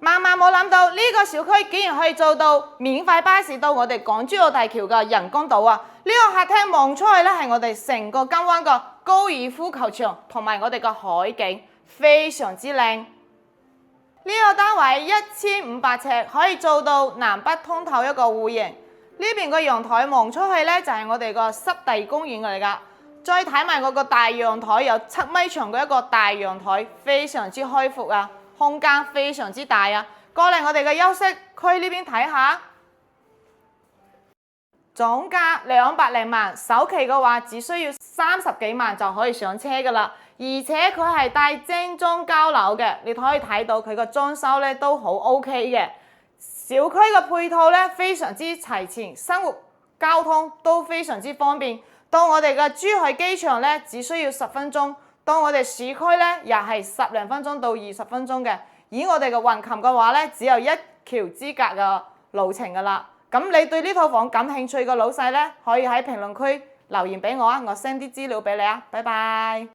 萬萬冇諗到呢個小區竟然可以做到免費巴士到我哋港珠澳大橋嘅人工島啊！呢個客廳望出去咧係我哋成個金灣嘅高爾夫球場同埋我哋嘅海景，非常之靚。呢個單位1500尺，可以做到南北通透一個戶型。呢邊個陽台望出去咧就係我哋個濕地公園嚟㗎。再睇埋我個大陽台，有7米長嘅一個大陽台，非常之開闊啊！空間非常之大啊！過嚟我哋嘅休息區呢邊睇下，總價200萬，首期嘅話只需要30幾萬就可以上車㗎啦。而且佢係帶精裝交樓嘅，你可以睇到佢個裝修咧都好 OK 嘅。小區嘅配套咧非常之齊全，生活交通都非常之方便。到我哋嘅珠海機場咧只需要10分鐘。到我哋市區咧，又係10零分鐘到20分鐘嘅。而我哋嘅橫琴嘅話咧，只有1橋之隔嘅路程㗎啦。咁你對呢套房感興趣嘅老細咧，可以喺評論區留言俾我啊，我 send 啲資料俾你啊。拜拜。